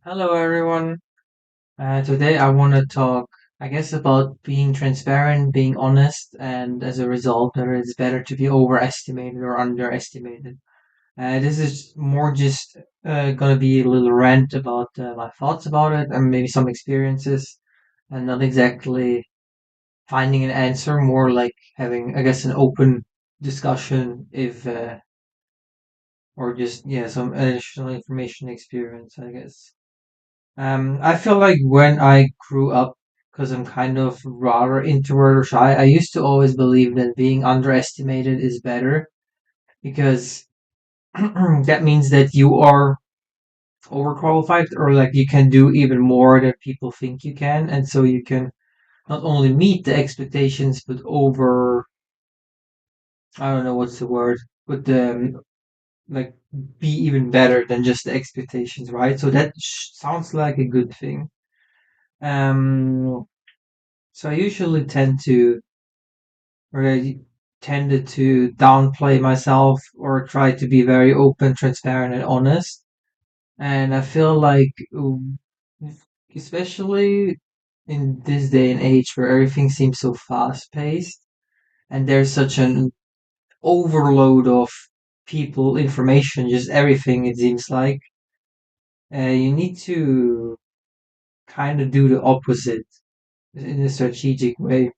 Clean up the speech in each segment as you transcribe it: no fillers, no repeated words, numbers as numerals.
Hello, everyone. Today I want to talk, I guess, about being transparent, being honest, and as a result, whether it's better to be overestimated or underestimated. This is more just gonna be a little rant about my thoughts about it and maybe some experiences, and not exactly finding an answer, more like having, I guess, an open discussion, if or just yeah, some additional information experience, I guess. I feel like when I grew up, because I'm kind of rather introvert or shy, I used to always believe that being underestimated is better because that means that you are overqualified or like you can do even more than people think you can. And so you can not only meet the expectations, but I don't know what's the word, but like be even better than just the expectations, right? So that sounds like a good thing. Um, So I usually or I tended to downplay myself or try to be very open, transparent, and honest. And I feel like, especially in this day and age where everything seems so fast paced and there's such an overload of people, information, just everything, it seems like, you need to kind of do the opposite in a strategic way.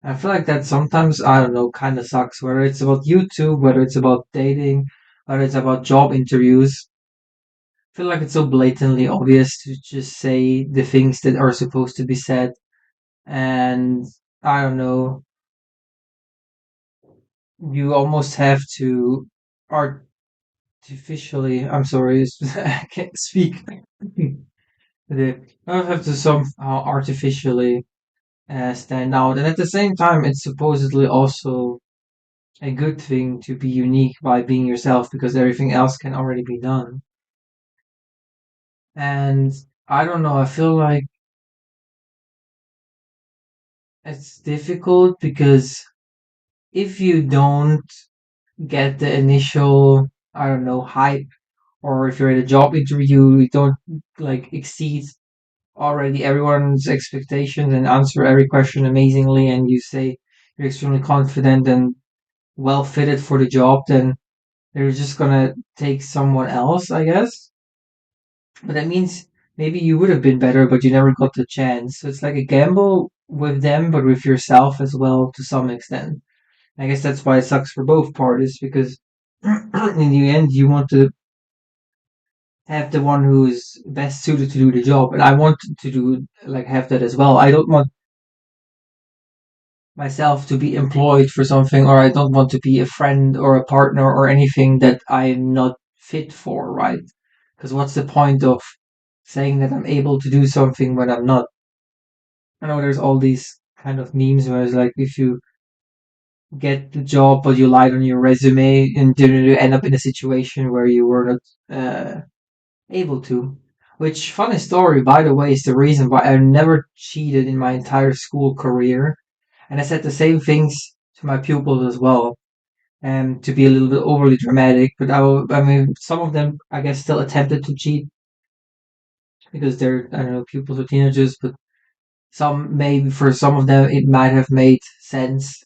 I feel like that sometimes, I don't know, kind of sucks, whether it's about YouTube, whether it's about dating, whether it's about job interviews. I feel like it's so blatantly obvious to just say the things that are supposed to be said. And I don't know, you almost have to artificially, I'm sorry, I can't speak. You have to somehow artificially stand out. And at the same time, it's supposedly also a good thing to be unique by being yourself because everything else can already be done. And I don't know, I feel like it's difficult because if you don't get the initial, I don't know, hype, or if you're at a job interview, you don't like exceed already everyone's expectations and answer every question amazingly, and you say you're extremely confident and well fitted for the job, then they're just gonna take someone else, I guess. But that means maybe you would have been better, but you never got the chance. So it's like a gamble with them, but with yourself as well to some extent. I guess that's why it sucks for both parties because in the end, you want to have the one who's best suited to do the job, and I want to do like have that as well. I don't want myself to be employed for something, or I don't want to be a friend or a partner or anything that I'm not fit for, right? Because what's the point of saying that I'm able to do something when I'm not? I know there's all these kind of memes where it's like if you get the job but you lied on your resume and didn't end up in a situation where you were not able to. Which funny story, by the way, is the reason why I never cheated in my entire school career, and I said the same things to my pupils as well. And to be a little bit overly dramatic, but I mean, some of them, I guess, still attempted to cheat because they're, I don't know, pupils or teenagers, but some maybe for some of them it might have made sense.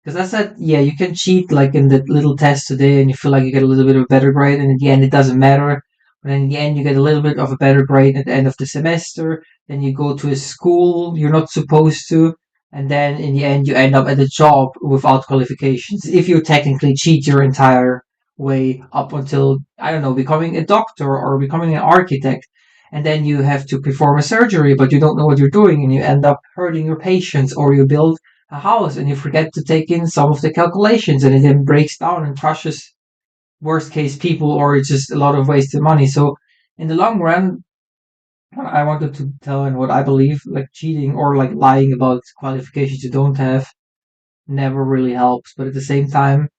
Because I said, yeah, you can cheat like in the little test today and you feel like you get a little bit of a better grade, and in the end it doesn't matter. But in the end you get a little bit of a better grade at the end of the semester. Then you go to a school you're not supposed to, and then in the end you end up at a job without qualifications. If you technically cheat your entire way up until, I don't know, becoming a doctor or becoming an architect, and then you have to perform a surgery, but you don't know what you're doing, and you end up hurting your patients, or you build a house and you forget to take in some of the calculations and it then breaks down and crushes worst case people, or it's just a lot of wasted money. So in the long run, what I wanted to tell and what I believe, like cheating or like lying about qualifications you don't have, never really helps. But at the same time,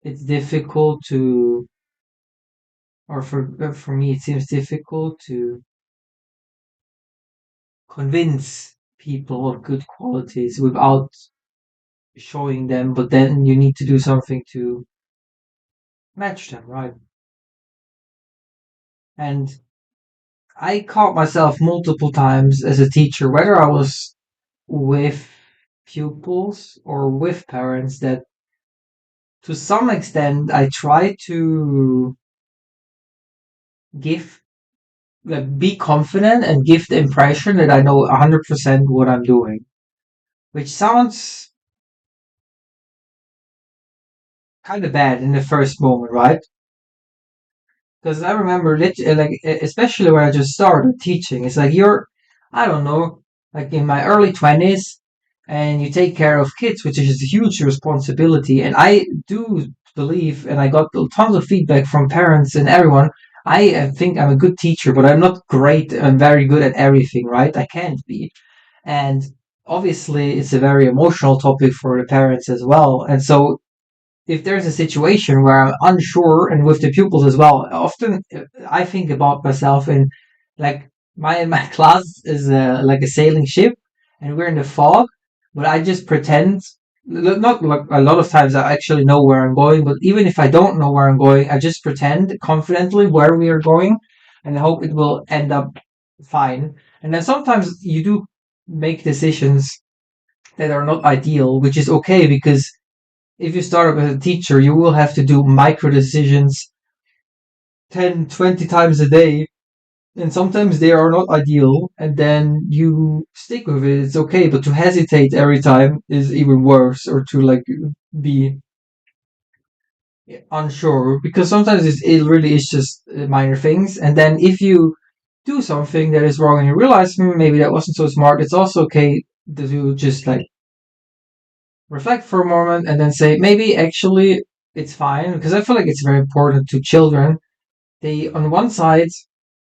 it's difficult to, or for me, it seems difficult to convince people of good qualities without showing them. But then you need to do something to match them, right? And I caught myself multiple times as a teacher, whether I was with pupils or with parents, that to some extent I try to give, like, be confident and give the impression that I know 100% what I'm doing, which sounds kind of bad in the first moment, right? Because I remember, especially when I just started teaching, it's like I don't know, like in my early 20s, and you take care of kids, which is a huge responsibility. And I do believe, and I got tons of feedback from parents and everyone. I think I'm a good teacher, but I'm not great and very good at everything, right? I can't be. And obviously, it's a very emotional topic for the parents as well. And so if there's a situation where I'm unsure, and with the pupils as well, often I think about myself in, like, my class is like a sailing ship, and we're in the fog, but I just pretend. Not like a lot of times I actually know where I'm going, but even if I don't know where I'm going, I just pretend confidently where we are going, and I hope it will end up fine. And then sometimes you do make decisions that are not ideal, which is okay because if you start up as a teacher, you will have to do micro decisions 10, 20 times a day. And sometimes they are not ideal, and then you stick with it. It's okay, but to hesitate every time is even worse, or to like be unsure, because sometimes it really is just minor things. And then if you do something that is wrong and you realize, maybe that wasn't so smart, it's also okay to just like reflect for a moment and then say, maybe actually it's fine. Because I feel like it's very important to children. They, on one side,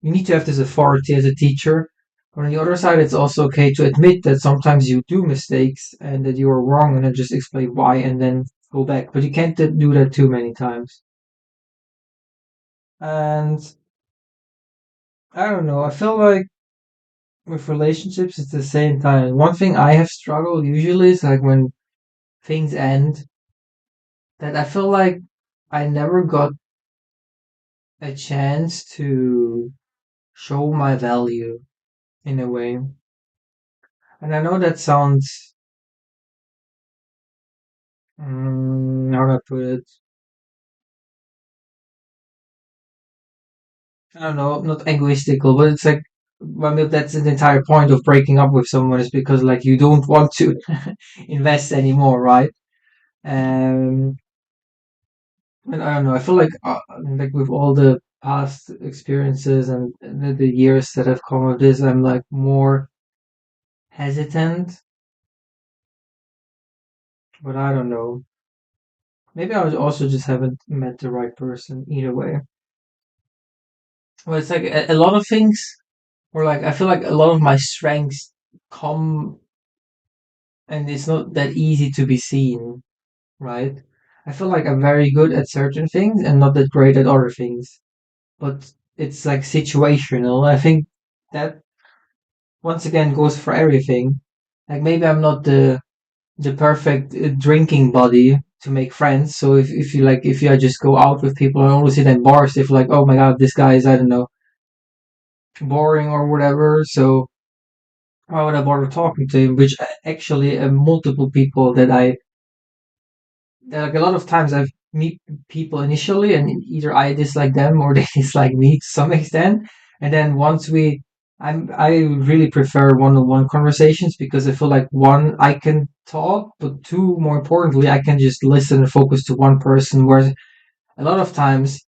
you need to have this authority as a teacher, but on the other side, it's also okay to admit that sometimes you do mistakes and that you are wrong, and then just explain why and then go back. But you can't do that too many times. And I don't know, I feel like with relationships, it's the same time. One thing I have struggled usually is like when things end, that I feel like I never got a chance to show my value in a way. And I know that sounds, how do I put it? I don't know, not egoistical, but it's like, well, maybe that's the entire point of breaking up with someone, is because like you don't want to invest anymore, right? Um, and I don't know. I feel like with all the past experiences and the years that have come of this, I'm like more hesitant. But I don't know. Maybe I also just haven't met the right person. Either way, well, it's like a lot of things, or like I feel like a lot of my strengths come, and it's not that easy to be seen, right? I feel like I'm very good at certain things and not that great at other things, but it's like situational. I think that once again goes for everything. Like maybe I'm not the perfect drinking buddy to make friends. So if you just go out with people and only sit in bars, if like, oh my god, this guy is, I don't know, boring or whatever. So why would I bother talking to him? Which actually multiple people like a lot of times I've meet people initially, and either I dislike them or they dislike me to some extent. And then once I really prefer one-on-one conversations, because I feel like one, I can talk, but two, more importantly, I can just listen and focus to one person. Whereas a lot of times,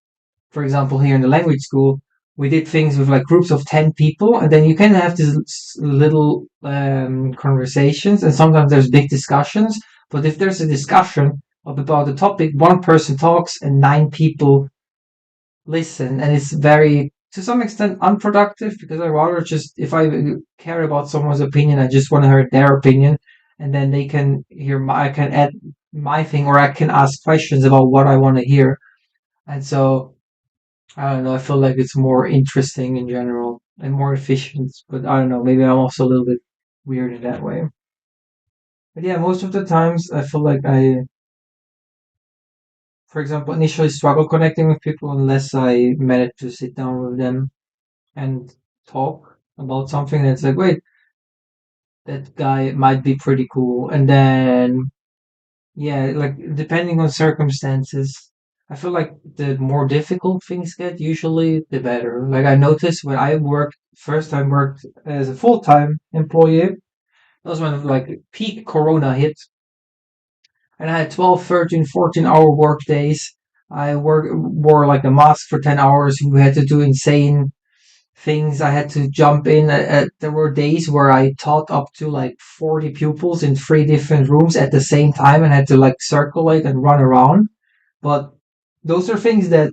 for example, here in the language school, we did things with like groups of 10 people, and then you can have these little conversations, and sometimes there's big discussions. But if there's a discussion about the topic, one person talks and nine people listen, and it's very, to some extent, unproductive, because I rather just, if I care about someone's opinion, I just want to hear their opinion, and then they can hear I can add my thing, or I can ask questions about what I want to hear. And so I don't know. I feel like it's more interesting in general and more efficient. But I don't know. Maybe I'm also a little bit weird in that way. But yeah, most of the times I feel like for example, initially struggle connecting with people unless I manage to sit down with them. And talk about something that's like, wait, that guy might be pretty cool. And then, yeah, like depending on circumstances, I feel like the more difficult things get, usually the better. Like I noticed when I worked, first time worked as a full-time employee, that was when like peak Corona hit, and I had 12, 13, 14 hour work days. Wore like a mask for 10 hours. We had to do insane things. I had to jump in. There were days where I taught up to like 40 pupils in three different rooms at the same time and had to like circulate and run around. But those are things that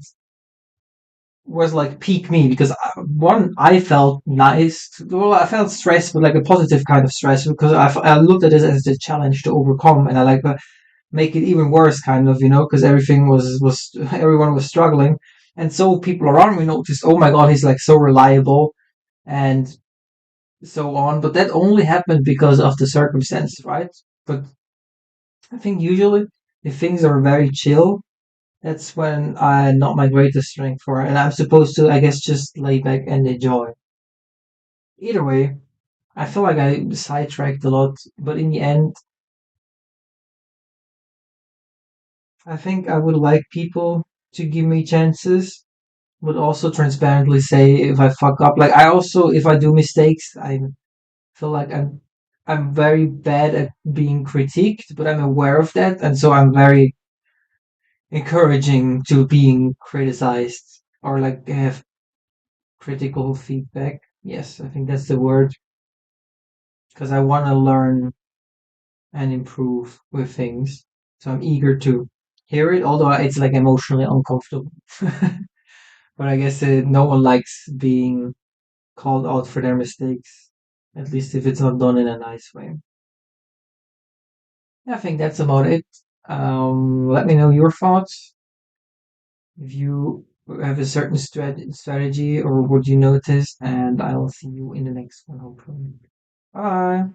was like peak me because one, I felt nice. Well, I felt stressed, but like a positive kind of stress because I looked at it as a challenge to overcome, and I like make it even worse, kind of, because everything was everyone was struggling, and so people around me noticed, oh my god, he's like so reliable and so on. But that only happened because of the circumstances, right? But I think usually if things are very chill, that's when I not my greatest strength for, and I'm supposed to, I guess, just lay back and enjoy. Either way, I feel like I sidetracked a lot, but in the end, I think I would like people to give me chances, but also transparently say if I fuck up. Like I also, if I do mistakes, I feel like I'm very bad at being critiqued, but I'm aware of that, and so I'm very encouraging to being criticized or like have critical feedback. Yes, I think that's the word, because I want to learn and improve with things. So I'm eager to hear it, although it's like emotionally uncomfortable. But I guess no one likes being called out for their mistakes, at least if it's not done in a nice way. Yeah, I think that's about it. Let me know your thoughts. If you have a certain strategy or what you noticed, and I'll see you in the next one, hopefully. Bye.